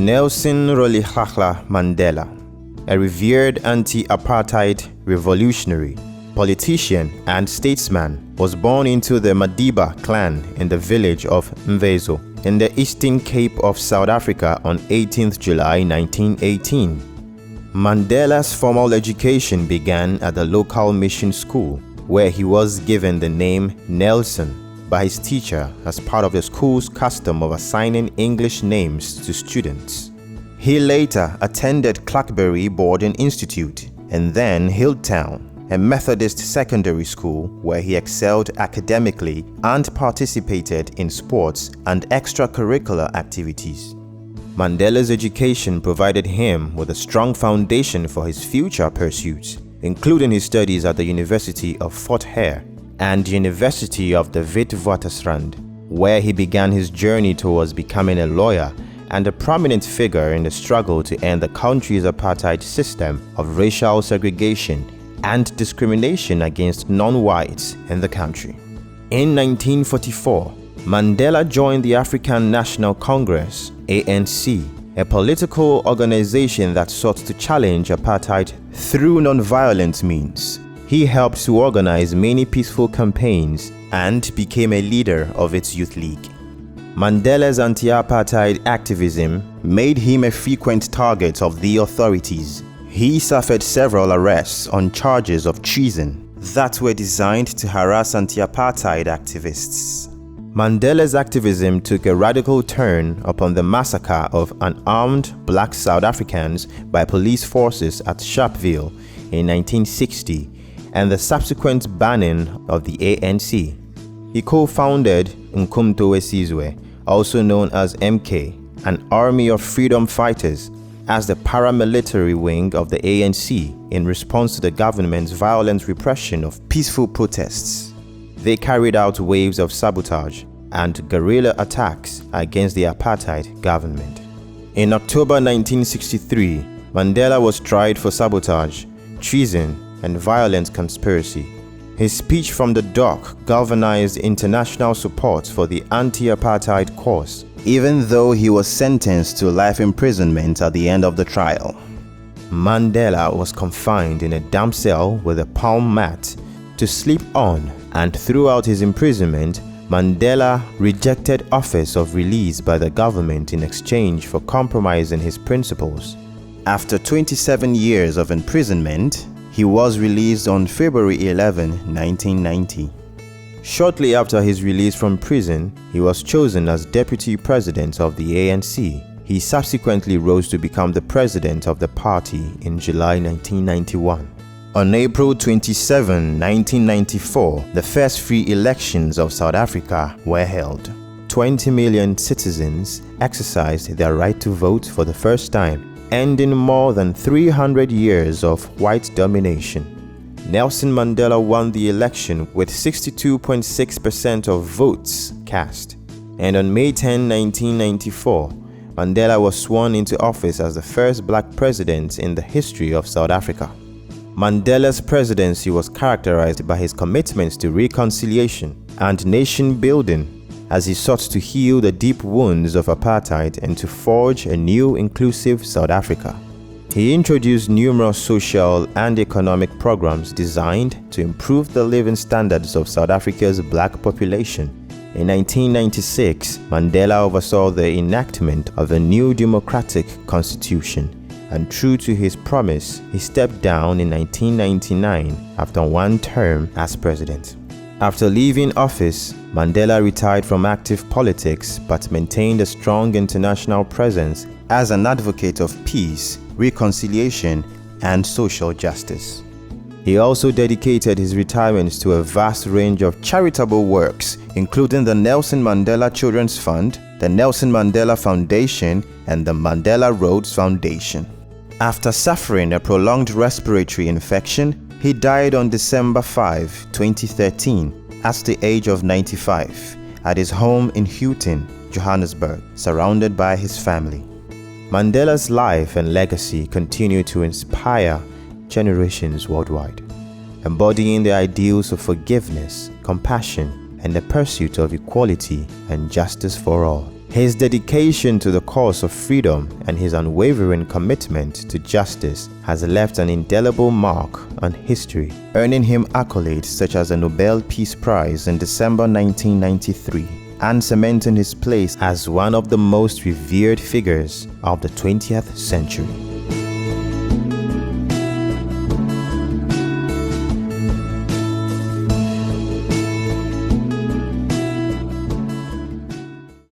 Nelson Mandela, a revered anti-apartheid revolutionary, politician and statesman, was born into the Madiba clan in the village of Mvezo in the Eastern Cape of South Africa on 18th July 1918. Mandela's formal education began at the local mission school, where he was given the name Nelson by his teacher as part of the school's custom of assigning English names to students. He later attended Clarkberry Boarding Institute and then Hilltown, a Methodist secondary school where he excelled academically and participated in sports and extracurricular activities. Mandela's education provided him with a strong foundation for his future pursuits, including his studies at the University of Fort Hare and University of the Witwatersrand, where he began his journey towards becoming a lawyer and a prominent figure in the struggle to end the country's apartheid system of racial segregation and discrimination against non-whites in the country. In 1944, Mandela joined the African National Congress, ANC, a political organization that sought to challenge apartheid through non-violent means. He helped to organize many peaceful campaigns and became a leader of its youth league. Mandela's anti-apartheid activism made him a frequent target of the authorities. He suffered several arrests on charges of treason that were designed to harass anti-apartheid activists. Mandela's activism took a radical turn upon the massacre of unarmed black South Africans by police forces at Sharpeville in 1960 and the subsequent banning of the ANC. He co-founded Umkhonto weSizwe, also known as MK, an army of freedom fighters, as the paramilitary wing of the ANC in response to the government's violent repression of peaceful protests. They carried out waves of sabotage and guerrilla attacks against the apartheid government. In October 1963, Mandela was tried for sabotage, treason, and violent conspiracy. His speech from the dock galvanized international support for the anti-apartheid cause, even though he was sentenced to life imprisonment at the end of the trial. Mandela was confined in a damp cell with a palm mat to sleep on, and throughout his imprisonment, Mandela rejected offers of release by the government in exchange for compromising his principles. After 27 years of imprisonment, he was released on February 11, 1990. Shortly after his release from prison, he was chosen as deputy president of the ANC. He subsequently rose to become the president of the party in July 1991. On April 27, 1994, the first free elections of South Africa were held. 20 million citizens exercised their right to vote for the first time, ending more than 300 years of white domination. Nelson Mandela won the election with 62.6% of votes cast, and on May 10, 1994, Mandela was sworn into office as the first black president in the history of South Africa. Mandela's presidency was characterized by his commitments to reconciliation and nation building as he sought to heal the deep wounds of apartheid and to forge a new inclusive South Africa. He introduced numerous social and economic programs designed to improve the living standards of South Africa's black population. In 1996, Mandela oversaw the enactment of a new democratic constitution, and true to his promise, he stepped down in 1999 after one term as president. After leaving office, Mandela retired from active politics but maintained a strong international presence as an advocate of peace, reconciliation, and social justice. He also dedicated his retirement to a vast range of charitable works, including the Nelson Mandela Children's Fund, the Nelson Mandela Foundation, and the Mandela Rhodes Foundation. After suffering a prolonged respiratory infection, he died on December 5, 2013, at the age of 95, at his home in Houghton, Johannesburg, surrounded by his family. Mandela's life and legacy continue to inspire generations worldwide, embodying the ideals of forgiveness, compassion, and the pursuit of equality and justice for all. His dedication to the cause of freedom and his unwavering commitment to justice has left an indelible mark on history, earning him accolades such as the Nobel Peace Prize in December 1993 and cementing his place as one of the most revered figures of the 20th century.